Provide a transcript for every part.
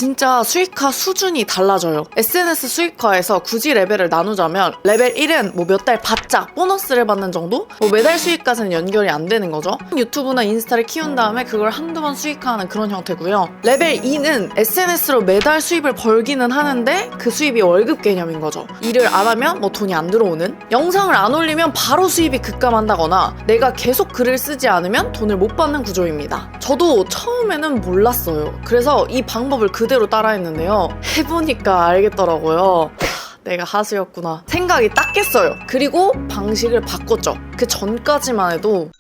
진짜 수익화 수준이 달라져요. SNS 수익화에서 굳이 레벨을 나누자면 레벨 1은 뭐 몇 달 바짝 보너스를 받는 정도? 뭐 매달 수익까지는 연결이 안 되는 거죠. 유튜브나 인스타를 키운 다음에 그걸 한두 번 수익화하는 그런 형태고요. 레벨 2는 SNS로 매달 수입을 벌기는 하는데 그 수입이 월급 개념인 거죠. 일을 안 하면 뭐 돈이 안 들어오는? 영상을 안 올리면 바로 수입이 급감한다거나 내가 계속 글을 쓰지 않으면 돈을 못 받는 구조입니다. 저도 처음에는 몰랐어요. 그래서 이 방법을 그대로 따라했는데요. 해보니까 알겠더라고요. 내가 하수였구나 생각이 딱 깼어요. 그리고 방식을 바꿨죠. 그 전까지만 해도.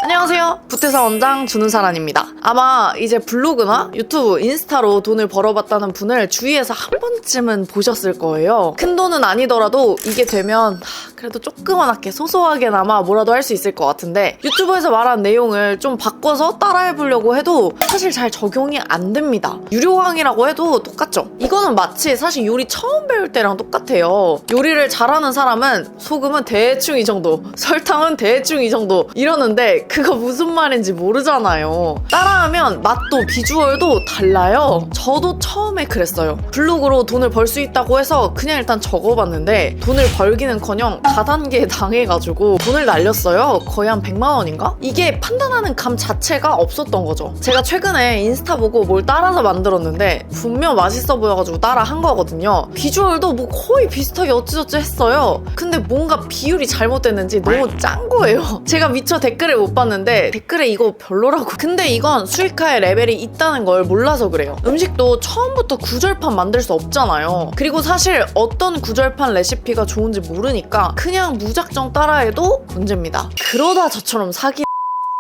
안녕하세요. 부태사 원장 준우사란입니다. 아마 이제 블로그나 유튜브, 인스타로 돈을 벌어봤다는 분을 주위에서 한 번쯤은 보셨을 거예요. 큰 돈은 아니더라도 이게 되면 그래도 조그맣게 소소하게나마 뭐라도 할 수 있을 것 같은데 유튜브에서 말한 내용을 좀 바꿔서 따라해보려고 해도 사실 잘 적용이 안 됩니다. 유료 강의라고 해도 똑같죠. 이거는 마치 사실 요리 처음 배울 때랑 똑같아요. 요리를 잘하는 사람은 소금은 대충 이 정도, 설탕은 대충 이 정도 이러는데 그거 무슨 말인지 모르잖아요. 따라하면 맛도 비주얼도 달라요. 저도 처음에 그랬어요. 블로그로 돈을 벌 수 있다고 해서 그냥 일단 적어봤는데 돈을 벌기는커녕 다단계에 당해가지고 돈을 날렸어요. 거의 한 100만 원인가? 이게 판단하는 감 자체가 없었던 거죠. 제가 최근에 인스타 보고 뭘 따라서 만들었는데 분명 맛있어 보여가지고 따라 한 거거든요. 비주얼도 뭐 거의 비슷하게 어찌저찌 했어요. 근데 뭔가 비율이 잘못됐는지 너무 짠 거예요. 제가 미처 댓글을 못 봤는데 댓글에 이거 별로라고. 근데 이건 수익화의 레벨이 있다는 걸 몰라서 그래요. 음식도 처음부터 구절판 만들 수 없잖아요. 그리고 사실 어떤 구절판 레시피가 좋은지 모르니까 그냥 무작정 따라해도 문제입니다. 그러다 저처럼 사기.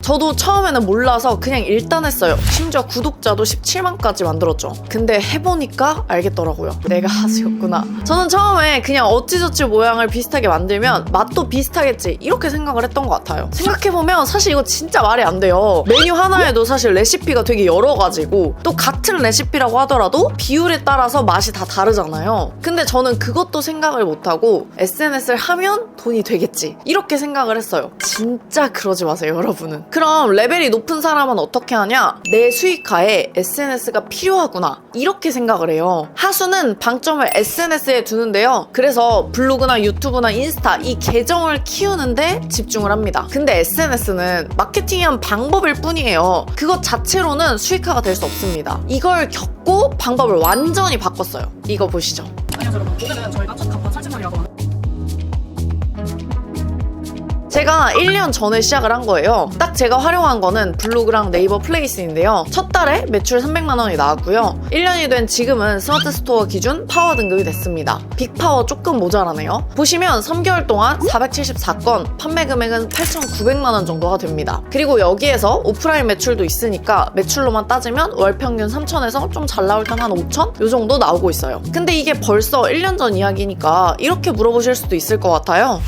저도 처음에는 몰라서 그냥 일단 했어요. 심지어 구독자도 17만까지 만들었죠. 근데 해보니까 알겠더라고요. 내가 하수였구나. 저는 처음에 그냥 어찌저찌 모양을 비슷하게 만들면 맛도 비슷하겠지 이렇게 생각을 했던 것 같아요. 생각해보면 사실 이거 진짜 말이 안 돼요. 메뉴 하나에도 사실 레시피가 되게 여러 가지고 또 같은 레시피라고 하더라도 비율에 따라서 맛이 다 다르잖아요. 근데 저는 그것도 생각을 못하고 SNS를 하면 돈이 되겠지 이렇게 생각을 했어요. 진짜 그러지 마세요, 여러분은. 그럼 레벨이 높은 사람은 어떻게 하냐? 내 수익화에 SNS가 필요하구나 이렇게 생각을 해요. 하수는 방점을 SNS에 두는데요. 그래서 블로그나 유튜브나 인스타 이 계정을 키우는데 집중을 합니다. 근데 SNS는 마케팅의 한 방법일 뿐이에요. 그것 자체로는 수익화가 될 수 없습니다. 이걸 겪고 방법을 완전히 바꿨어요. 이거 보시죠. 안녕하세요 여러분. 오늘은 저희가 첫 간판 설치만이라고 하는 제가 1년 전에 시작을 한 거예요. 딱 제가 활용한 거는 블로그랑 네이버 플레이스인데요. 첫 달에 매출 300만 원이 나왔고요. 1년이 된 지금은 스마트 스토어 기준 파워 등급이 됐습니다. 빅파워 조금 모자라네요. 보시면 3개월 동안 474건, 판매 금액은 8,900만 원 정도가 됩니다. 그리고 여기에서 오프라인 매출도 있으니까 매출로만 따지면 월 평균 3,000에서 좀 잘 나올 땐 한 5,000? 요 정도 나오고 있어요. 근데 이게 벌써 1년 전 이야기니까 이렇게 물어보실 수도 있을 것 같아요.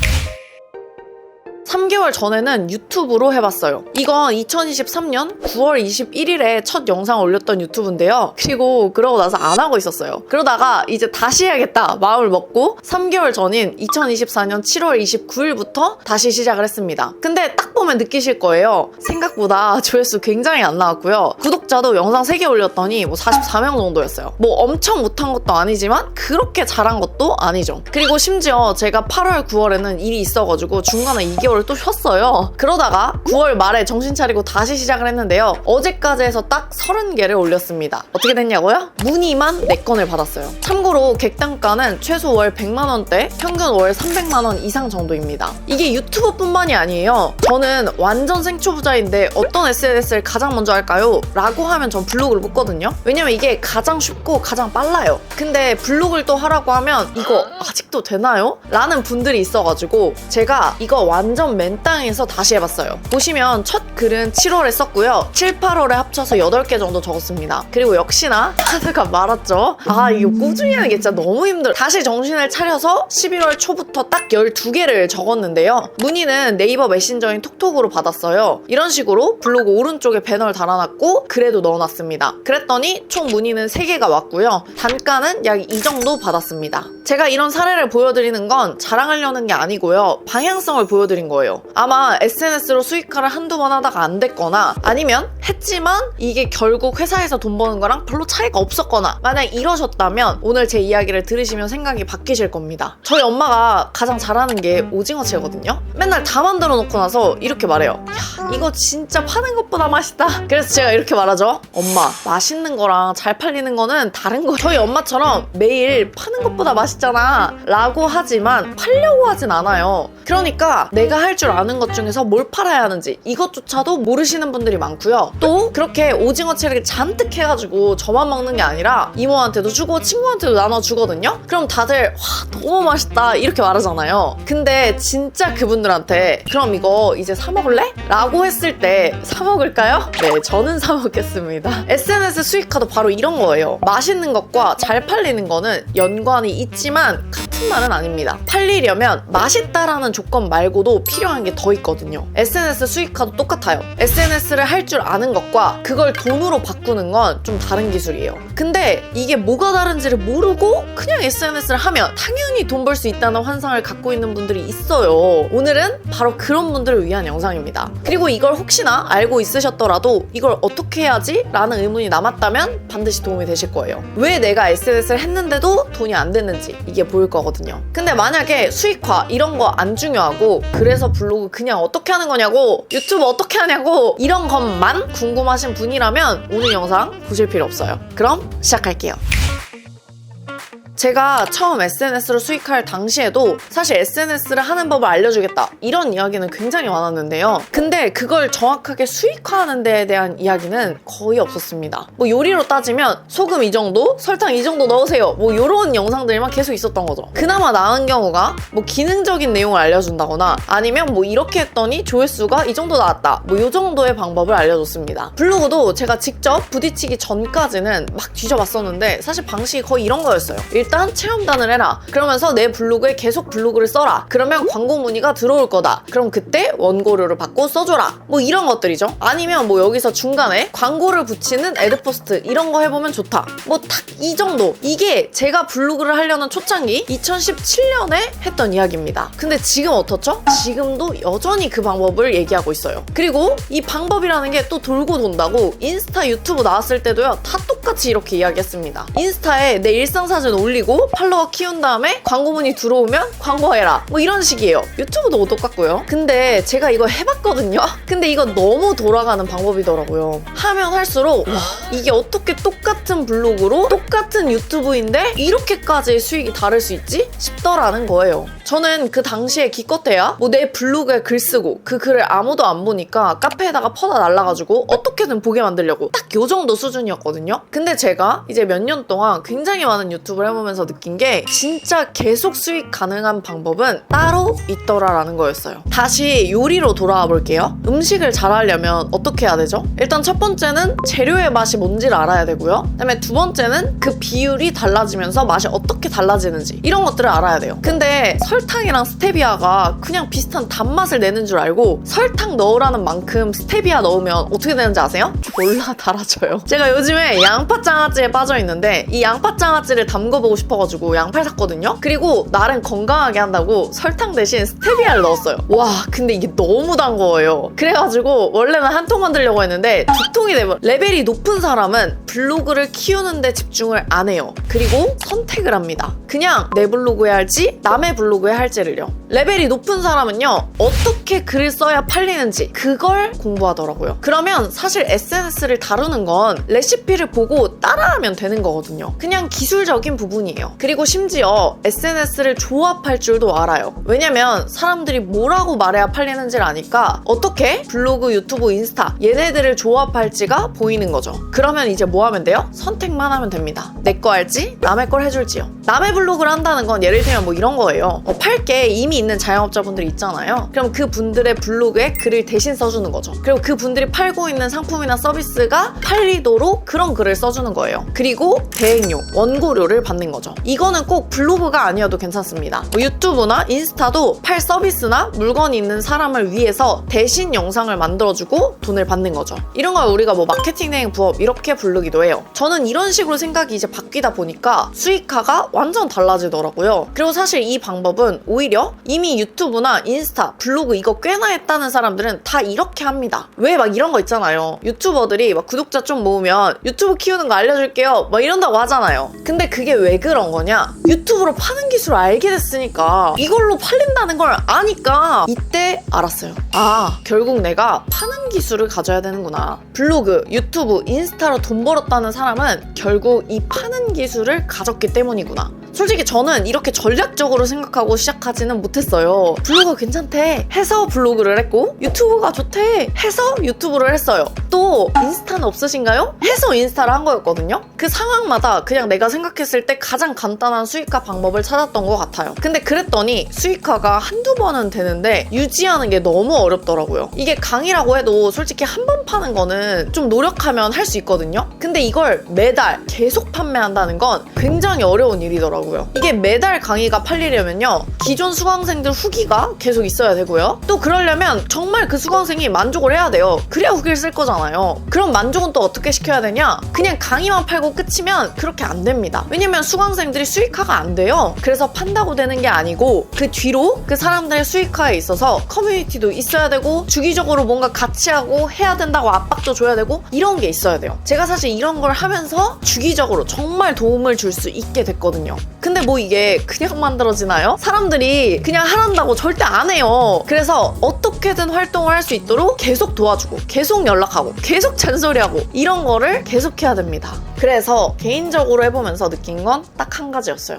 3개월 전에는 유튜브로 해봤어요. 이건 2023년 9월 21일에 첫 영상을 올렸던 유튜브인데요. 그리고 그러고 나서 안 하고 있었어요. 그러다가 이제 다시 해야겠다 마음을 먹고 3개월 전인 2024년 7월 29일부터 다시 시작을 했습니다. 근데 딱 보면 느끼실 거예요. 생각보다 조회수 굉장히 안 나왔고요. 구독자도 영상 3개 올렸더니 뭐 44명 정도였어요. 뭐 엄청 못한 것도 아니지만 그렇게 잘한 것도 아니죠. 그리고 심지어 제가 8월, 9월에는 일이 있어가지고 중간에 2개월 또 쉬었어요. 그러다가 9월 말에 정신 차리고 다시 시작을 했는데요. 어제까지 해서 딱 30개를 올렸습니다. 어떻게 됐냐고요? 문의만 4건을 받았어요. 참고로 객단가는 최소 월 100만 원대, 평균 월 300만 원 이상 정도입니다. 이게 유튜브뿐만이 아니에요. 저는 완전 생초보자인데 어떤 SNS를 가장 먼저 할까요? 라고 하면 전 블로그를 뽑거든요. 왜냐면 이게 가장 쉽고 가장 빨라요. 근데 블로그를 또 하라고 하면 이거 아직도 되나요? 라는 분들이 있어가지고 제가 이거 완전 맨땅에서 다시 해봤어요. 보시면 첫 글은 7월에 썼고요. 7, 8월에 합쳐서 8개 정도 적었습니다. 그리고 역시나 하다가 말았죠. 이거 꾸준히 하는 게 진짜 너무 힘들어. 다시 정신을 차려서 11월 초부터 딱 12개를 적었는데요. 문의는 네이버 메신저인 톡톡으로 받았어요. 이런 식으로 블로그 오른쪽에 배너를 달아놨고 글에도 넣어놨습니다. 그랬더니 총 문의는 3개가 왔고요. 단가는 약 이 정도 받았습니다. 제가 이런 사례를 보여드리는 건 자랑하려는 게 아니고요. 방향성을 보여드린 거예요. 거예요. 아마 SNS로 수익화를 한두 번 하다가 안 됐거나 아니면 했지만 이게 결국 회사에서 돈 버는 거랑 별로 차이가 없었거나 만약 이러셨다면 오늘 제 이야기를 들으시면 생각이 바뀌실 겁니다. 저희 엄마가 가장 잘하는 게 오징어채거든요. 맨날 다 만들어 놓고 나서 이렇게 말해요. 야, 이거 진짜 파는 것보다 맛있다. 그래서 제가 이렇게 말하죠. 엄마, 맛있는 거랑 잘 팔리는 거는 다른 거. 저희 엄마처럼 매일 파는 것보다 맛있잖아 라고 하지만 팔려고 하진 않아요. 그러니까 내가 할 줄 아는 것 중에서 뭘 팔아야 하는지 이것조차도 모르시는 분들이 많고요. 또 그렇게 오징어채를 잔뜩 해가지고 저만 먹는 게 아니라 이모한테도 주고 친구한테도 나눠주거든요. 그럼 다들 와 너무 맛있다 이렇게 말하잖아요. 근데 진짜 그분들한테 그럼 이거 이제 사 먹을래? 라고 했을 때 사 먹을까요? 네, 저는 사 먹겠습니다. SNS 수익화도 바로 이런 거예요. 맛있는 것과 잘 팔리는 거는 연관이 있지만 같은 말은 아닙니다. 팔리려면 맛있다라는 조건 말고도 필요한 게 더 있거든요. SNS 수익화도 똑같아요. SNS를 할 줄 아는 것과 그걸 돈으로 바꾸는 건 좀 다른 기술이에요. 근데 이게 뭐가 다른지를 모르고 그냥 SNS를 하면 당연히 돈 벌 수 있다는 환상을 갖고 있는 분들이 있어요. 오늘은 바로 그런 분들을 위한 영상입니다. 그리고 이걸 혹시나 알고 있으셨더라도 이걸 어떻게 해야지? 라는 의문이 남았다면 반드시 도움이 되실 거예요. 왜 내가 SNS를 했는데도 돈이 안 됐는지 이게 보일 거거든요. 근데 만약에 수익화 이런 거 안 중요하고 그래서 블로그 그냥 어떻게 하는 거냐고 유튜브 어떻게 하냐고 이런 것만 궁금하신 분이라면 오늘 영상 보실 필요 없어요. 그럼 시작할게요. 제가 처음 SNS로 수익할 당시에도 사실 SNS를 하는 법을 알려주겠다 이런 이야기는 굉장히 많았는데요. 근데 그걸 정확하게 수익화하는 데에 대한 이야기는 거의 없었습니다. 뭐 요리로 따지면 소금 이 정도, 설탕 이 정도 넣으세요 뭐 이런 영상들만 계속 있었던 거죠. 그나마 나은 경우가 뭐 기능적인 내용을 알려준다거나 아니면 뭐 이렇게 했더니 조회수가 이 정도 나왔다 뭐 이 정도의 방법을 알려줬습니다. 블로그도 제가 직접 부딪히기 전까지는 막 뒤져봤었는데 사실 방식이 거의 이런 거였어요. 일단 체험단을 해라. 그러면서 내 블로그에 계속 블로그를 써라. 그러면 광고 문의가 들어올 거다. 그럼 그때 원고료를 받고 써줘라. 뭐 이런 것들이죠. 아니면 뭐 여기서 중간에 광고를 붙이는 애드포스트 이런 거 해보면 좋다. 뭐 딱 이 정도. 이게 제가 블로그를 하려는 초창기 2017년에 했던 이야기입니다. 근데 지금 어떻죠? 지금도 여전히 그 방법을 얘기하고 있어요. 그리고 이 방법이라는 게 또 돌고 돈다고 인스타 유튜브 나왔을 때도요. 다 똑같이 이렇게 이야기했습니다. 인스타에 내 일상사진 올리고 팔로워 키운 다음에 광고 문의 들어오면 광고해라 뭐 이런 식이에요. 유튜브도 똑같고요. 근데 제가 이거 해봤거든요. 근데 이거 너무 돌아가는 방법이더라고요. 하면 할수록 와 이게 어떻게 똑같은 블로그로 똑같은 유튜브인데 이렇게까지 수익이 다를 수 있지? 싶더라는 거예요. 저는 그 당시에 기껏해야 뭐 내 블로그에 글 쓰고 그 글을 아무도 안 보니까 카페에다가 퍼다 날라가지고 어떻게든 보게 만들려고 딱 요 정도 수준이었거든요. 근데 제가 이제 몇 년 동안 굉장히 많은 유튜브를 해보면서 느낀 게 진짜 계속 수익 가능한 방법은 따로 있더라라는 거였어요. 다시 요리로 돌아와 볼게요. 음식을 잘하려면 어떻게 해야 되죠? 일단 첫 번째는 재료의 맛이 뭔지를 알아야 되고요. 그다음에 두 번째는 그 비율이 달라지면서 맛이 어떻게 달라지는지 이런 것들을 알아야 돼요. 근데 설탕이랑 스테비아가 그냥 비슷한 단맛을 내는 줄 알고 설탕 넣으라는 만큼 스테비아 넣으면 어떻게 되는지 아세요? 졸라 달아져요. 제가 요즘에 양파장아찌에 빠져있는데 이 양파장아찌를 담궈보고 싶어가지고 양파를 샀거든요. 그리고 나름 건강하게 한다고 설탕 대신 스테비아를 넣었어요. 와 근데 이게 너무 단 거예요. 그래가지고 원래는 한 통 만들려고 했는데 두 통이 되면 레벨이 높은 사람은 블로그를 키우는데 집중을 안 해요. 그리고 선택을 합니다. 그냥 내 블로그에 할지 남의 블로그에 할지를요. 레벨이 높은 사람은요 어떻게 글을 써야 팔리는지 그걸 공부하더라고요. 그러면 사실 SNS를 다루는 건 레시피를 보고 따라하면 되는 거거든요. 그냥 기술적인 부분이에요. 그리고 심지어 SNS를 조합할 줄도 알아요. 왜냐면 사람들이 뭐라고 말해야 팔리는지를 아니까 어떻게 블로그, 유튜브, 인스타 얘네들을 조합할지가 보이는 거죠. 그러면 이제 뭐 하면 돼요? 선택만 하면 됩니다. 내 거 할지 남의 걸 해줄지요. 남의 블로그를 한다는 건 예를 들면 뭐 이런 거예요. 팔 게 이미 있는 자영업자분들이 있잖아요. 그럼 그 분들의 블로그에 글을 대신 써주는 거죠. 그리고 그 분들이 팔고 있는 상품이나 서비스가 팔리도록 그런 글을 써주는 거예요. 그리고 대행료, 원고료를 받는 거죠. 이거는 꼭 블로그가 아니어도 괜찮습니다. 뭐 유튜브나 인스타도 팔 서비스나 물건이 있는 사람을 위해서 대신 영상을 만들어주고 돈을 받는 거죠. 이런 걸 우리가 뭐 마케팅 대행 부업 이렇게 부르기도 생각하기도 해요. 저는 이런 식으로 생각이 이제 바뀌다 보니까 수익화가 완전 달라지더라고요. 그리고 사실 이 방법은 오히려 이미 유튜브나 인스타, 블로그 이거 꽤나 했다는 사람들은 다 이렇게 합니다. 왜 막 이런 거 있잖아요. 유튜버들이 막 구독자 좀 모으면 유튜브 키우는 거 알려줄게요 막 이런다고 하잖아요. 근데 그게 왜 그런 거냐? 유튜브로 파는 기술을 알게 됐으니까, 이걸로 팔린다는 걸 아니까 이때 알았어요. 아, 결국 내가 파는 기술을 가져야 되는구나. 블로그, 유튜브, 인스타로 돈 벌었다는 사람은 결국 이 파는 기술을 가졌기 때문이구나. 솔직히 저는 이렇게 전략적으로 생각하고 시작하지는 못했어요. 블로그 괜찮대 해서 블로그를 했고, 유튜브가 좋대 해서 유튜브를 했어요. 또 인스타는 없으신가요? 해서 인스타를 한 거였거든요. 그 상황마다 그냥 내가 생각했을 때 가장 간단한 수익화 방법을 찾았던 것 같아요. 근데 그랬더니 수익화가 한두 번은 되는데 유지하는 게 너무 어렵더라고요. 이게 강의라고 해도 솔직히 한 번 파는 거는 좀 노력하면 할 수 있거든요. 근데 이걸 매달 계속 판매한다는 건 굉장히 어려운 일이더라고요. 이게 매달 강의가 팔리려면요, 기존 수강생들 후기가 계속 있어야 되고요. 또 그러려면 정말 그 수강생이 만족을 해야 돼요. 그래야 후기를 쓸 거잖아요. 그럼 만족은 또 어떻게 시켜야 되냐? 그냥 강의만 팔고 끝이면 그렇게 안 됩니다. 왜냐면 수강생들이 수익화가 안 돼요. 그래서 판다고 되는 게 아니고 그 뒤로 그 사람들의 수익화에 있어서 커뮤니티도 있어야 되고, 주기적으로 뭔가 같이 하고 해야 된다고 압박도 줘야 되고, 이런 게 있어야 돼요. 제가 사실 이런 걸 하면서 주기적으로 정말 도움을 줄 수 있게 됐거든요. 근데 뭐 이게 그냥 만들어지나요? 사람들이 그냥 하란다고 절대 안 해요. 그래서 어떻게든 활동을 할 수 있도록 계속 도와주고, 계속 연락하고, 계속 잔소리하고, 이런 거를 계속 해야 됩니다. 그래서 개인적으로 해보면서 느낀 건 딱 한 가지였어요.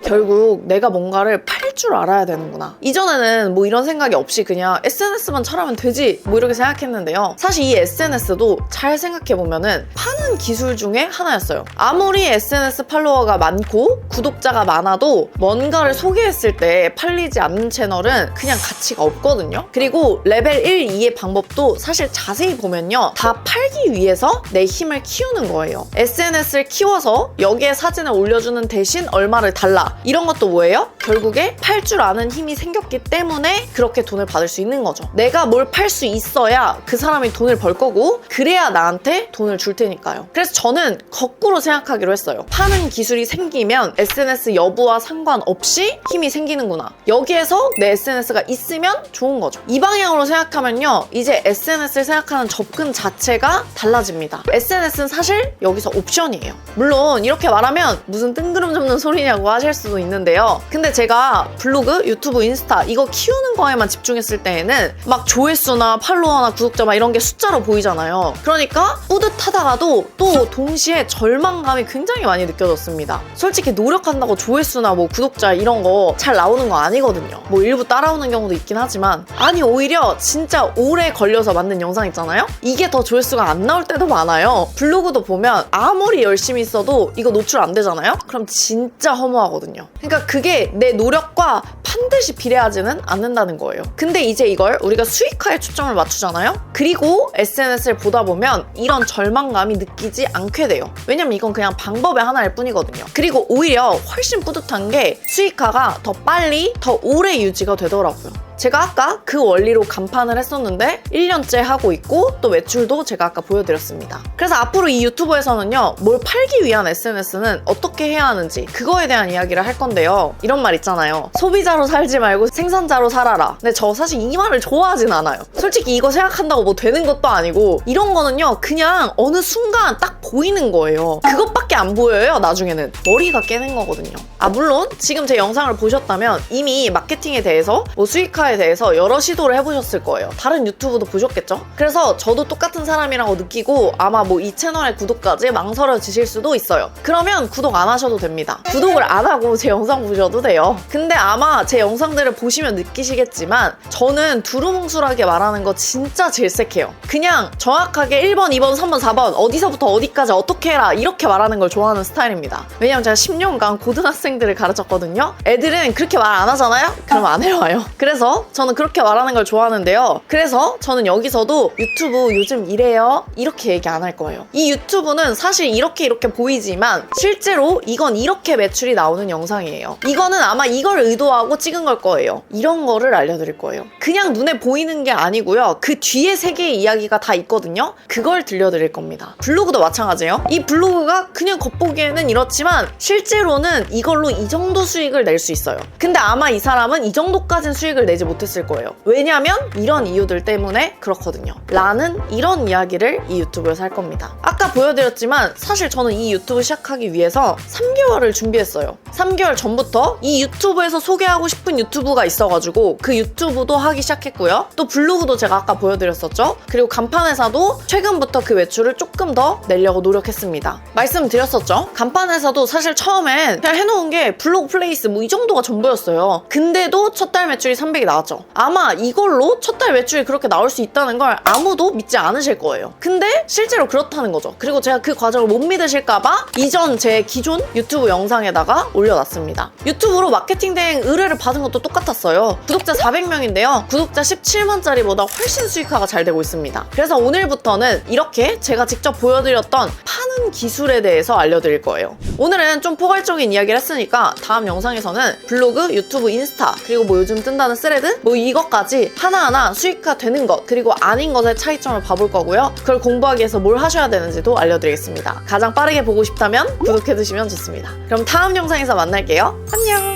결국 내가 뭔가를 팔 줄 알아야 되는구나. 이전에는 뭐 이런 생각이 없이 그냥 SNS만 잘하면 되지 뭐 이렇게 생각했는데요. 사실 이 SNS도 잘 생각해보면은 파는 기술 중에 하나였어요. 아무리 SNS 팔로워가 많고 구독자가 많아도 뭔가를 소개했을 때 팔리지 않는 채널은 그냥 가치가 없거든요. 그리고 레벨 1, 2의 방법도 사실 자세히 보면요, 다 팔기 위해서 내 힘을 키우는 거예요. SNS를 키워서 여기에 사진을 올려주는 대신 얼마를 달라, 이런 것도 뭐예요? 결국에 팔 줄 아는 힘이 생겼기 때문에 그렇게 돈을 받을 수 있는 거죠. 내가 뭘 팔 수 있어야 그 사람이 돈을 벌 거고, 그래야 나한테 돈을 줄 테니까요. 그래서 저는 거꾸로 생각하기로 했어요. 파는 기술이 생기면 SNS 여부와 상관없이 힘이 생기는구나. 여기에서 내 SNS가 있으면 좋은 거죠. 이 방향으로 생각하면요, 이제 SNS를 생각하는 접근 자체가 달라집니다. SNS는 사실 여기서 옵션이에요. 물론 이렇게 말하면 무슨 뜬구름 잡는 소리냐고 하실 수도 있는데요. 근데 제가 블로그, 유튜브, 인스타 이거 키우는 거에만 집중했을 때에는 막 조회수나 팔로워나 구독자 막 이런 게 숫자로 보이잖아요. 그러니까 뿌듯하다가도 또 동시에 절망감이 굉장히 많이 느껴졌습니다. 솔직히 노력한다고 조회수나 뭐 구독자 이런 거 잘 나오는 거 아니거든요. 뭐 일부 따라오는 경우도 있긴 하지만, 아니 오히려 진짜 오래 걸려서 만든 영상 있잖아요? 이게 더 조회수가 안 나올 때도 많아요. 블로그도 보면 아무리 열심히 써도 이거 노출 안 되잖아요? 그럼 진짜 허무하거든요. 그러니까 그게 내 노력과 반드시 비례하지는 않는다는 거예요. 근데 이제 이걸 우리가 수익화에 초점을 맞추잖아요? 그리고 SNS를 보다 보면 이런 절망감이 느끼지 않게 돼요. 왜냐면 이건 그냥 방법의 하나일 뿐이거든요. 그리고 오히려 훨씬 뿌듯한 게 수익화가 더 빨리, 더 오래 유지가 되더라고요. 제가 아까 그 원리로 간판을 했었는데 1년째 하고 있고, 또 매출도 제가 아까 보여드렸습니다. 그래서 앞으로 이 유튜브에서는요, 뭘 팔기 위한 SNS는 어떻게 해야 하는지 그거에 대한 이야기를 할 건데요. 이런 말 있잖아요. 소비자로 살지 말고 생산자로 살아라. 근데 저 사실 이 말을 좋아하진 않아요. 솔직히 이거 생각한다고 뭐 되는 것도 아니고, 이런 거는요 그냥 어느 순간 딱 보이는 거예요. 그것밖에 안 보여요. 나중에는 머리가 깨는 거거든요. 물론 지금 제 영상을 보셨다면 이미 마케팅에 대해서 뭐 수익화에 대해서 여러 시도를 해보셨을 거예요. 다른 유튜브도 보셨겠죠? 그래서 저도 똑같은 사람이라고 느끼고 아마 뭐 이 채널의 구독까지 망설여지실 수도 있어요. 그러면 구독 안 하셔도 됩니다. 구독을 안 하고 제 영상 보셔도 돼요. 근데 아마 제 영상들을 보시면 느끼시겠지만 저는 두루뭉술하게 말하는 거 진짜 질색해요. 그냥 정확하게 1번, 2번, 3번, 4번 어디서부터 어디까지 어떻게 해라 이렇게 말하는 걸 좋아하는 스타일입니다. 왜냐면 제가 10년간 고등학생들을 가르쳤거든요. 애들은 그렇게 말 안 하잖아요? 그럼 안 해와요. 그래서 저는 그렇게 말하는 걸 좋아하는데요. 그래서 저는 여기서도 유튜브 요즘 이래요 이렇게 얘기 안 할 거예요. 이 유튜브는 사실 이렇게 보이지만 실제로 이건 이렇게 매출이 나오는 영상이에요. 이거는 아마 이걸 의도하고 찍은 걸 거예요. 이런 거를 알려드릴 거예요. 그냥 눈에 보이는 게 아니고요. 그 뒤에 세계의 이야기가 다 있거든요. 그걸 들려드릴 겁니다. 블로그도 마찬가지예요. 이 블로그가 그냥 겉보기에는 이렇지만 실제로는 이걸로 이 정도 수익을 낼 수 있어요. 근데 아마 이 사람은 이 정도까지는 수익을 내지 못했을 거예요. 왜냐면 이런 이유들 때문에 그렇거든요. 라는 이런 이야기를 이 유튜브에서 할 겁니다. 아까 보여드렸지만 사실 저는 이 유튜브 시작하기 위해서 3개월을 준비했어요. 3개월 전부터 이 유튜브에서 소개하고 싶은 유튜브가 있어가지고 그 유튜브도 하기 시작했고요. 또 블로그도 제가 아까 보여드렸었죠. 그리고 간판 회사도 최근부터 그 매출을 조금 더 내려고 노력했습니다. 말씀드렸었죠. 간판 회사도 사실 처음엔 그냥 해놓은 게 블로그 플레이스 뭐 이 정도가 전부였어요. 근데도 첫 달 매출이 300이 나왔죠. 아마 이걸로 첫 달 매출이 그렇게 나올 수 있다는 걸 아무도 믿지 않으실 거예요. 근데 실제로 그렇다는 거죠. 그리고 제가 그 과정을 못 믿으실까봐 이전 제 기존 유튜브 영상에다가 올려놨습니다. 유튜브로 마케팅된 의뢰를 받은 것도 똑같았어요. 구독자 400명인데요. 구독자 17만짜리보다 훨씬 수익화가 잘 되고 있습니다. 그래서 오늘부터는 이렇게 제가 직접 보여드렸던 파는 기술에 대해서 알려드릴 거예요. 오늘은 좀 포괄적인 이야기를 했으니까 다음 영상에서는 블로그, 유튜브, 인스타, 그리고 뭐 요즘 뜬다는 스레드, 뭐 이것까지 하나하나 수익화 되는 것, 그리고 아닌 것의 차이점을 봐볼 거고요. 그걸 공부하기 위해서 뭘 하셔야 되는지도 알려드리겠습니다. 가장 빠르게 보고 싶다면 구독해두시면 좋습니다. 그럼 다음 영상에서 만날게요. 안녕!